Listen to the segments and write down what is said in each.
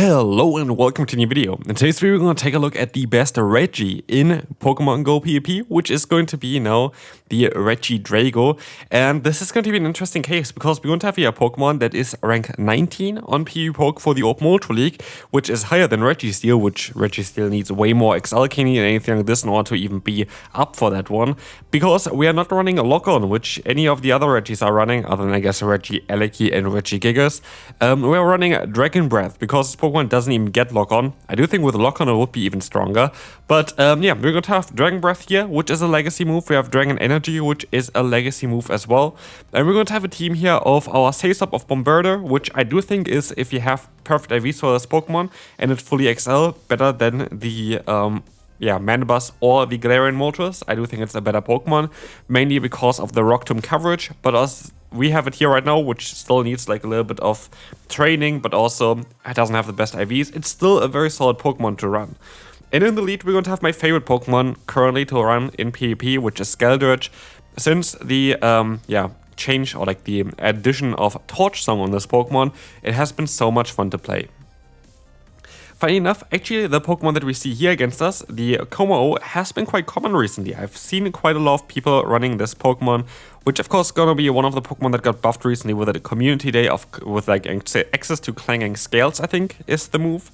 Hello and welcome to a new video. In today's video we're going to take a look at the best Regi in Pokemon Go PvP, which is going to be now the Regidrago. And this is going to be an interesting case because we're going to have here a Pokemon that is rank 19 on PvPoke for the Open Ultra League, which is higher than Registeel, which Registeel needs way more XL Candy and anything like this in order to even be up for that one. Because we are not running a Lock-On, which any of the other Regis are running, other than I guess Regieleki and Regigigas. We're running Dragon Breath because this Pokemon doesn't even get Lock-On. I do think with Lock-On it would be even stronger. But yeah, we're going to have Dragon Breath here, which is a legacy move. We have Dragon Energy, which is a legacy move as well. And we're going to have a team here of our Saysop of Bombarder, which I do think is, if you have perfect IVs for this Pokemon and it fully XL, better than the Manabus or the Galarian Moltres. I do think it's a better Pokemon, mainly because of the Rock Tomb coverage, but as we have it here right now, which still needs like a little bit of training, but also it doesn't have the best IVs. It's still a very solid Pokemon to run. And in the lead, we're going to have my favorite Pokemon currently to run in PvP, which is Skeledirge. Since the change or like the addition of Torch Song on this Pokemon, it has been so much fun to play. Funny enough, actually the Pokemon that we see here against us, the Como, has been quite common recently. I've seen quite a lot of people running this Pokemon, which of course is gonna be one of the Pokemon that got buffed recently with a community day with like access to clanging scales, I think is the move.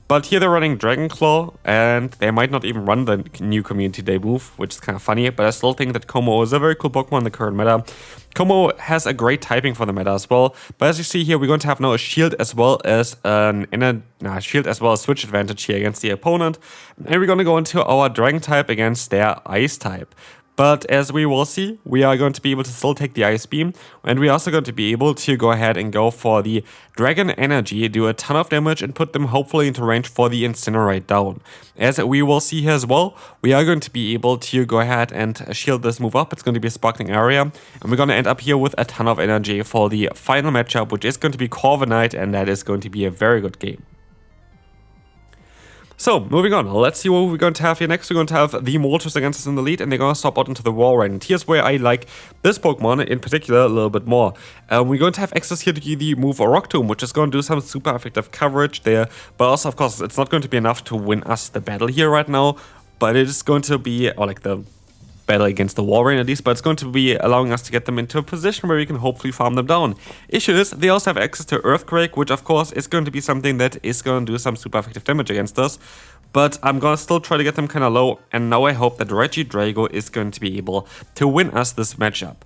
But here they're running Dragon Claw, and they might not even run the new Community Day move, which is kind of funny, but I still think that Como is a very cool Pokemon in the current meta. Como has a great typing for the meta as well, but as you see here, we're going to have now a shield as well as switch advantage here against the opponent, and we're going to go into our Dragon type against their Ice type. But as we will see, we are going to be able to still take the Ice Beam, and we're also going to be able to go ahead and go for the Dragon Energy, do a ton of damage, and put them hopefully into range for the Incinerate down. As we will see here as well, we are going to be able to go ahead and shield this move up. It's going to be a Sparkling Area, and we're going to end up here with a ton of energy for the final matchup, which is going to be Corviknight, and that is going to be a very good game. So, moving on, let's see what we're going to have here next. We're going to have the Moltres against us in the lead, and they're going to swap out into the Wall Raid. And here's where I like this Pokemon in particular a little bit more. We're going to have access here to the move Rock Tomb, which is going to do some super effective coverage there. But also, of course, it's not going to be enough to win us the battle here right now. But it is going to be, or like the battle against the Wall Raid at least, but it's going to be allowing us to get them into a position where we can hopefully farm them down. Issue is, they also have access to Earthquake, which of course is going to be something that is going to do some super effective damage against us. But I'm going to still try to get them kind of low, and now I hope that Regidrago is going to be able to win us this matchup.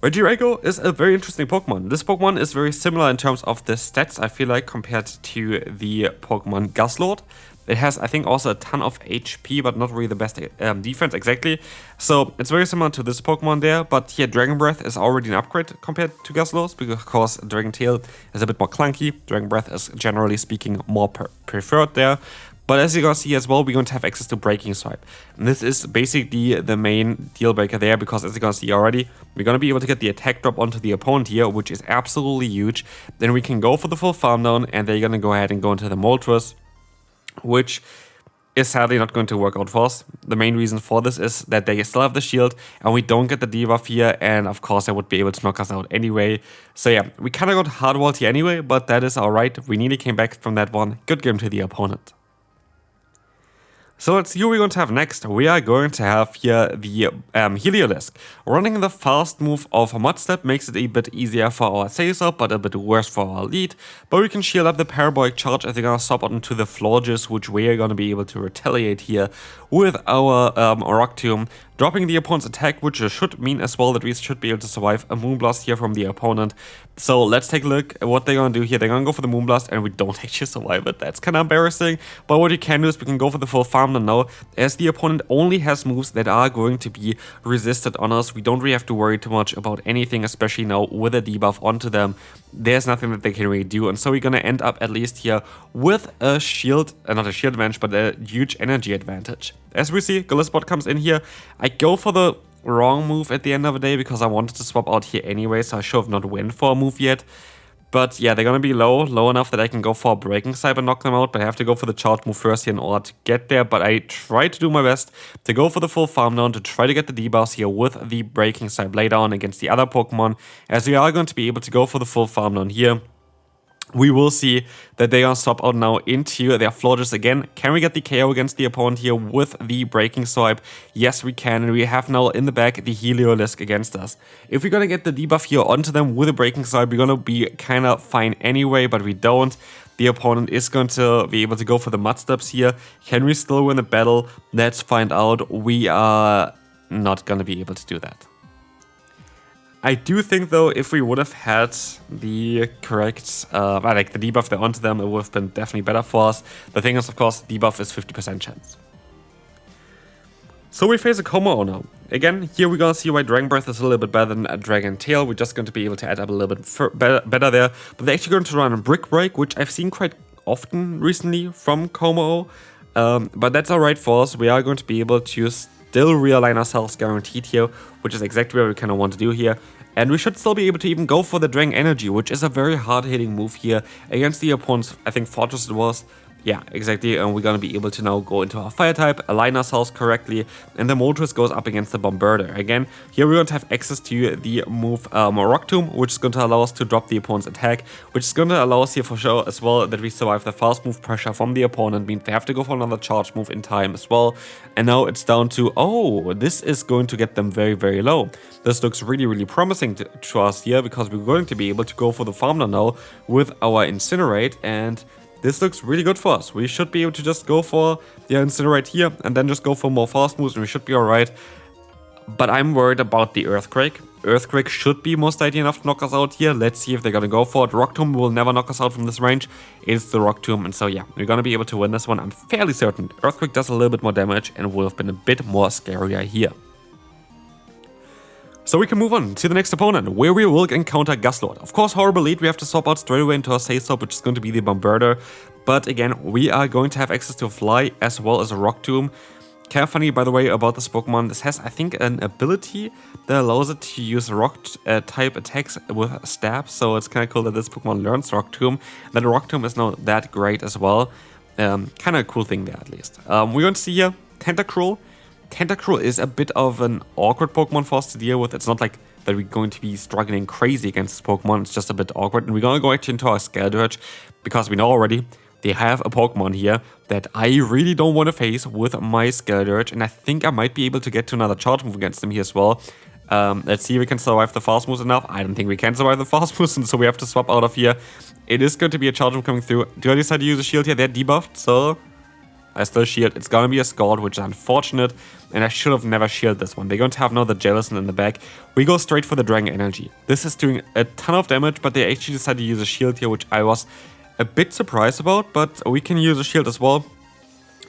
Regidrago is a very interesting Pokemon. This Pokemon is very similar in terms of the stats, I feel like, compared to the Pokemon Guzzlord. It has, I think, also a ton of HP, but not really the best defense exactly. So it's very similar to this Pokemon there, but here Dragon Breath is already an upgrade compared to Guzzlord, because of course Dragon Tail is a bit more clunky. Dragon Breath is generally speaking more preferred there. But as you're going to see as well, we're going to have access to Breaking Swipe. And this is basically the main deal breaker there, because as you're going to see already, we're going to be able to get the attack drop onto the opponent here, which is absolutely huge. Then we can go for the full farm down, and they're going to go ahead and go into the Moltres, which is sadly not going to work out for us. The main reason for this is that they still have the shield, and we don't get the debuff here, and of course they would be able to knock us out anyway. So yeah, we kind of got hardwalled here anyway, but that is alright. We nearly came back from that one. Good game to the opponent. So let's see who we're going to have next. We are going to have here the Heliolisk. Running the fast move of Mud Step makes it a bit easier for our Saysop, but a bit worse for our lead. But we can shield up the Parabolic Charge as they're going to swap out into the Florges, which we are going to be able to retaliate here with our Rock Tomb, dropping the opponent's attack, which should mean as well that we should be able to survive a Moonblast here from the opponent. So let's take a look at what they're going to do here. They're going to go for the Moonblast, and we don't actually survive it. That's kind of embarrassing. But what you can do is we can go for the full farm now, as the opponent only has moves that are going to be resisted on us. We don't really have to worry too much about anything, especially now with a debuff onto them. There's nothing that they can really do, and so we're going to end up at least here with a shield, not a shield advantage, but a huge energy advantage. As we see, Guzzlord comes in here. I go for the wrong move at the end of the day because I wanted to swap out here anyway, so I should have not went for a move yet. But yeah, they're going to be low enough that I can go for a Breaking Swipe and knock them out, but I have to go for the charge move first here in order to get there. But I try to do my best to go for the full farm down to try to get the debuffs here with the Breaking Swipe laydown against the other Pokemon, as we are going to be able to go for the full farm down here. we will see that they are swap out now into their Florges again. Can we get the KO against the opponent here with the Breaking Swipe? Yes, we can, and we have now in the back the Heliolisk against us. If we're gonna get the debuff here onto them with a Breaking Swipe, we're gonna be kind of fine anyway, but we don't. The opponent is going to be able to go for the Mud Steps here. Can we still win the battle? Let's find out. We are not gonna be able to do that. I do think, though, if we would have had the correct, like the debuff there onto them, it would have been definitely better for us. The thing is, of course, debuff is 50% chance. So we face a Como now. Again, here we're gonna see why Dragon Breath is a little bit better than a Dragon Tail. We're just going to be able to add up a little bit better there. But they're actually going to run a Brick Break, which I've seen quite often recently from Como. But that's alright for us. We are going to be able to still realign ourselves guaranteed here, which is exactly what we kind of want to do here. And we should still be able to even go for the Dragon Energy, which is a very hard-hitting move here against the opponent's, I think, Fortress it was. Yeah, exactly, and we're gonna be able to now go into our Fire type, align ourselves correctly, and the Moltres goes up against the Bombarder. Again, here we're going to have access to the move Rock Tomb, which is going to allow us to drop the opponent's attack, which is going to allow us here for sure as well that we survive the fast move pressure from the opponent, means they have to go for another charge move in time as well. And now it's down to, oh, this is going to get them very, very low. This looks really, really promising to us here, because we're going to be able to go for the Farmer now with our Incinerate, and this looks really good for us. We should be able to just go for the Incinerate here and then just go for more fast moves, and we should be alright. But I'm worried about the Earthquake. Earthquake should be most likely enough to knock us out here. Let's see if they're gonna go for it. Rock Tomb will never knock us out from this range. It's the Rock Tomb, and so yeah, we're gonna be able to win this one. I'm fairly certain. Earthquake does a little bit more damage and would have been a bit more scarier here. So we can move on to the next opponent, where we will encounter Guzzlord. Of course, Horrible Lead, we have to swap out straight away into our Say Swap, which is going to be the Bombarder. But again, we are going to have access to a Fly as well as a Rock Tomb. Kind of funny, by the way, about this Pokemon. This has, I think, an ability that allows it to use Rock type attacks with Stab. So it's kind of cool that this Pokemon learns Rock Tomb. That Rock Tomb is not that great as well. Kind of a cool thing there, at least. We're going to see here Tentacruel. Tentacruel is a bit of an awkward Pokemon for us to deal with. It's not like that we're going to be struggling crazy against this Pokemon. It's just a bit awkward. And we're going to go actually into our Skeledirge, because we know already they have a Pokemon here that I really don't want to face with my Skeledirge. And I think I might be able to get to another charge move against them here as well. Let's see if we can survive the fast moves enough. I don't think we can survive the fast moves, and so we have to swap out of here. It is going to be a charge move coming through. Do I decide to use a shield here? They're debuffed, so I still shield. It's gonna be a Scald, which is unfortunate, and I should have never shielded this one. They're going to have now the Jellicent in the back. We go straight for the Dragon Energy. This is doing a ton of damage, but they actually decided to use a shield here, which I was a bit surprised about, but we can use a shield as well.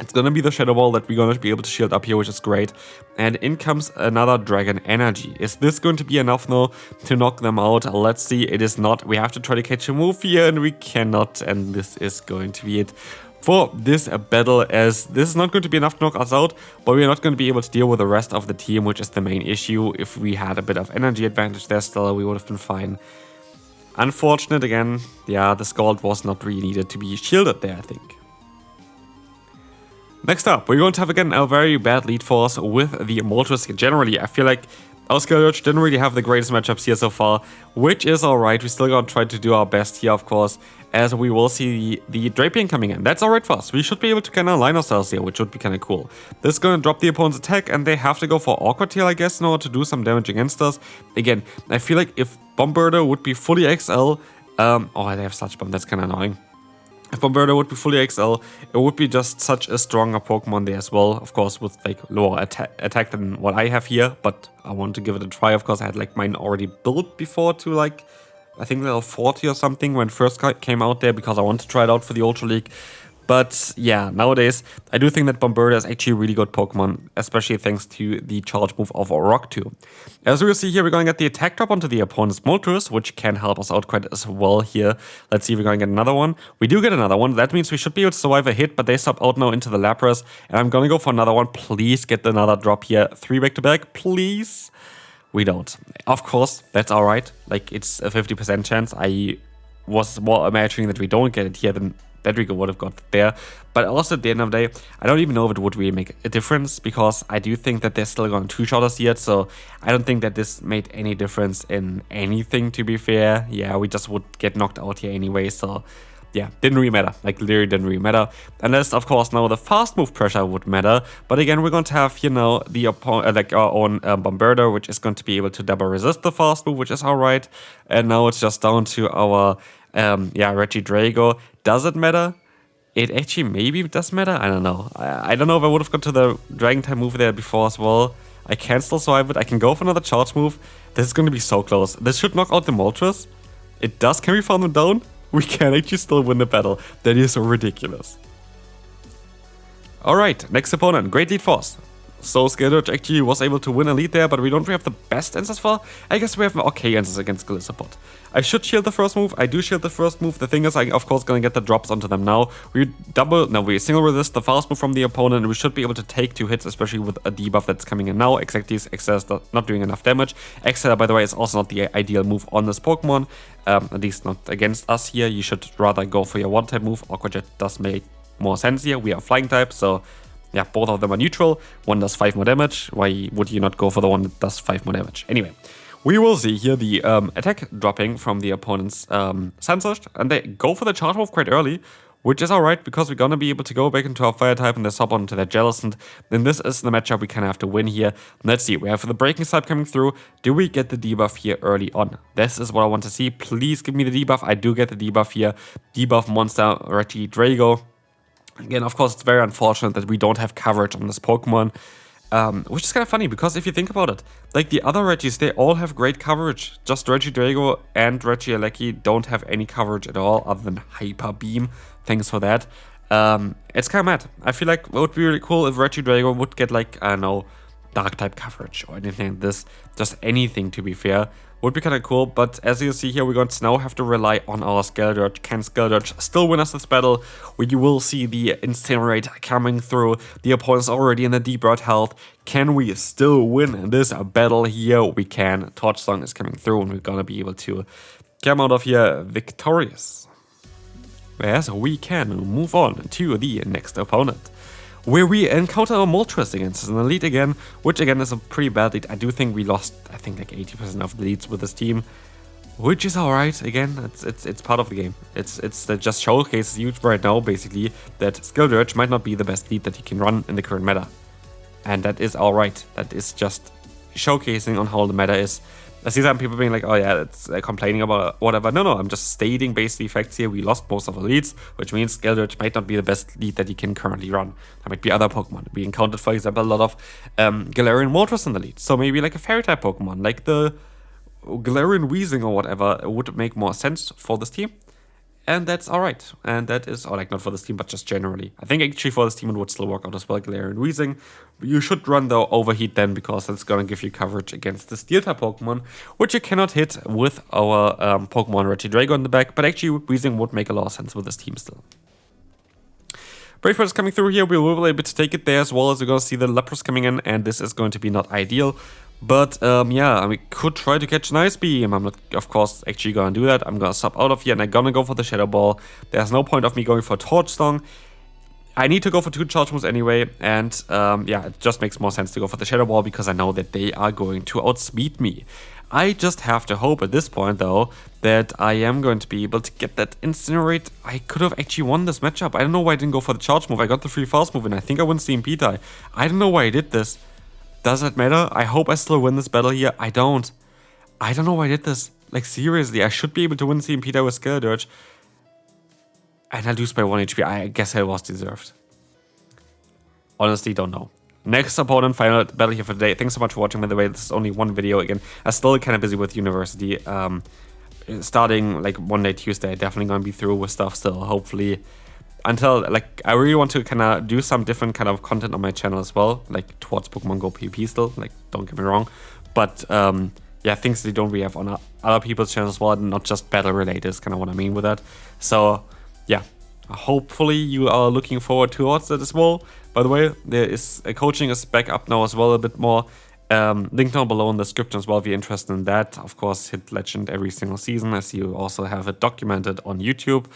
It's gonna be the Shadow Ball that we're gonna be able to shield up here, which is great. And in comes another Dragon Energy. Is this going to be enough now to knock them out? Let's see. It is not. We have to try to catch a move here, and we cannot, and this is going to be it for this battle, as this is not going to be enough to knock us out, but we're not going to be able to deal with the rest of the team, which is the main issue. If we had a bit of energy advantage there still, we would have been fine. Unfortunate again. Yeah, the Scald was not really needed to be shielded there, I think. Next up, we're going to have again a very bad lead for us with the Moltres. Generally, I feel like our Skeledirge didn't really have the greatest matchups here so far, which is alright. We're still going to try to do our best here, of course, as we will see the Drapion coming in. That's alright for us. We should be able to kind of align ourselves here, which would be kind of cool. This is going to drop the opponent's attack, and they have to go for Awkward Tail, I guess, in order to do some damage against us. Again, I feel like if Bombarder would be fully XL, oh, they have Sludge Bomb, that's kind of annoying. If Bombarder would be fully XL, it would be just such a stronger Pokemon there as well. Of course, with like lower attack than what I have here, but I want to give it a try. Of course, I had like mine already built before to like, I think level 40 or something when it first came out there, because I want to try it out for the Ultra League. But yeah, nowadays, I do think that Bombarder is actually a really good Pokemon, especially thanks to the charge move of Rock Tomb. As we will see here, we're going to get the attack drop onto the opponent's Moltres, which can help us out quite as well here. Let's see if we're going to get another one. We do get another one. That means we should be able to survive a hit, but they swap out now into the Lapras. And I'm going to go for another one. Please get another drop here. 3 back-to-back, please. We don't. Of course, that's alright. Like, it's a 50% chance. I was more imagining that we don't get it here than Regidrago would have got there. But also at the end of the day, I don't even know if it would really make a difference, because I do think that they're still going 2-shot us yet, so I don't think that this made any difference in anything, to be fair. Yeah, we just would get knocked out here anyway, so yeah, didn't really matter. Like, literally didn't really matter. Unless, of course, now the fast move pressure would matter. But again, we're going to have, you know, the like our own Bombarder, which is going to be able to double resist the fast move, which is alright. And now it's just down to our, Regidrago. Does it matter? It actually maybe does matter. I don't know. I don't know if I would have got to the Dragon type move there before as well. I can still survive it. I can go for another charge move. This is going to be so close. This should knock out the Moltres. It does. Can we farm them down? We can actually still win the battle. That is so ridiculous. Alright, next opponent, Great Lead Force. So Skeldurge actually was able to win a lead there, but we don't really have the best answers for. I guess we have okay answers against Guzzlord. I should shield the first move. I do shield the first move. The thing is, I of course gonna get the drops onto them now. We single resist the fast move from the opponent, and we should be able to take 2 hits, especially with a debuff that's coming in now. Exactly, Excel is not doing enough damage. Excel, by the way, is also not the ideal move on this Pokemon. At least not against us here. You should rather go for your 1-type move. Aqua Jet does make more sense here. We are flying type, so yeah, both of them are neutral. One does 5 more damage. Why would you not go for the one that does 5 more damage? Anyway, we will see here the attack dropping from the opponent's Sunsurge, and they go for the charge move quite early, which is alright, because we're gonna be able to go back into our fire type and then swap onto their Jellicent. Then this is the matchup we kind of have to win here. Let's see, we have the Breaking Slap coming through. Do we get the debuff here early on? This is what I want to see. Please give me the debuff. I do get the debuff here. Debuff monster Regidrago. Again, of course, it's very unfortunate that we don't have coverage on this Pokemon, which is kind of funny, because if you think about it, like the other Regis, they all have great coverage. Just Regidrago and Regieleki don't have any coverage at all, other than Hyper Beam. Thanks for that. It's kind of mad. I feel like it would be really cool if Regidrago would get, like, I don't know, Dark type coverage or anything like this. Just anything, to be fair. Would be kind of cool, but as you see here, we're going to now have to rely on our Skeldurge. Can Skeldurge still win us this battle? You will see the Incinerate coming through. The opponent's already in the deep red health. Can we still win this battle here? We can. Torch Song is coming through, and we're gonna be able to come out of here victorious. Yes, we can move on to the next opponent, where we encounter a Moltres against an elite again, which again is a pretty bad lead. I do think we lost, I think, like 80% of the leads with this team, which is alright. Again, it's part of the game. That just showcases you right now, basically, that Skeldurge might not be the best lead that you can run in the current meta. And that is alright. That is just showcasing on how the meta is. I see some people being like, oh yeah, it's complaining about whatever. No, I'm just stating basically facts here. We lost most of our leads, which means Skeldurge might not be the best lead that you can currently run. There might be other Pokemon. We encountered, for example, a lot of Galarian Moltres in the lead. So maybe like a Fairy-type Pokemon, like the Galarian Weezing or whatever, would make more sense for this team. And that's alright. And that is, or like not for this team, but just generally. I think actually for this team it would still work out as well, Galarian Weezing. You should run the Overheat then, because that's gonna give you coverage against the Steel-type Pokemon, which you cannot hit with our Pokemon Regidrago in the back, but actually Weezing would make a lot of sense with this team still. Brave Bird is coming through here. We will be able to take it there, as well as we're gonna see the Lapras coming in, and this is going to be not ideal. But yeah, we could try to catch an Ice Beam. I'm not, of course, actually gonna do that. I'm gonna sub out of here and I'm gonna go for the Shadow Ball. There's no point of me going for Torch Song. I need to go for 2 charge moves anyway, and yeah, it just makes more sense to go for the Shadow Ball, because I know that they are going to outspeed me. I just have to hope at this point, though, that I am going to be able to get that Incinerate. I could have actually won this matchup. I don't know why I didn't go for the charge move. I got the free fast move, and I think I won CMP tie. I don't know why I did this. Does it matter? I hope I still win this battle here. I don't. I don't know why I did this. Like, seriously, I should be able to win CMP tie with Skeldurge. And I lose by 1 HP. I guess I was deserved. Honestly, don't know. Next opponent, final battle here for today. Thanks so much for watching, by the way. This is only one video again. I'm still kind of busy with university. Starting like one day Tuesday, definitely gonna be through with stuff still, hopefully. Until, like, I really want to kind of do some different kind of content on my channel as well, like towards Pokemon Go PvP still, like, don't get me wrong. But yeah, things they don't really have on other people's channels as well, not just battle related is kind of what I mean with that. So yeah, hopefully you are looking forward towards that as well. By the way, there is coaching is back up now as well a bit more. Link down below in the description as well if you're interested in that. Of course, hit Legend every single season, as you also have it documented on YouTube.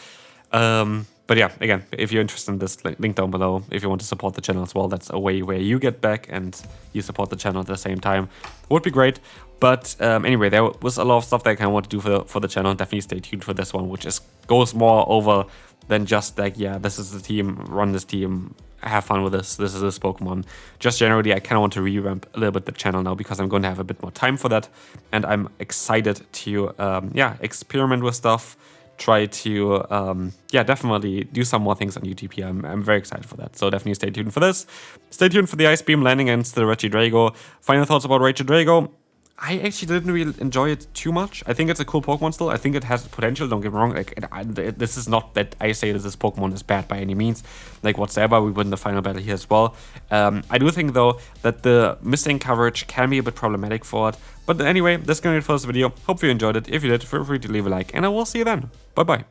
But yeah, again, if you're interested in this, link down below. If you want to support the channel as well, that's a way where you get back and you support the channel at the same time. Would be great. But anyway, there was a lot of stuff that I kind of want to do for the channel. Definitely stay tuned for this one, which goes more over than just like, yeah, this is the team, run this team, have fun with this is this Pokemon. Just generally, I kind of want to revamp a little bit the channel now because I'm going to have a bit more time for that. And I'm excited to, yeah, experiment with stuff. Try to, yeah, definitely do some more things on YouTube here. I'm very excited for that. So definitely stay tuned for this. Stay tuned for the Ice Beam landing against the Regidrago. Final thoughts about Regidrago. I actually didn't really enjoy it too much. I think it's a cool Pokemon still. I think it has potential, don't get me wrong. Like, this is not that I say that this Pokemon is bad by any means. Like, whatsoever, we win the final battle here as well. I do think, though, that the missing coverage can be a bit problematic for it. But anyway, that's going to be it for this video. Hope you enjoyed it. If you did, feel free to leave a like, and I will see you then. Bye-bye.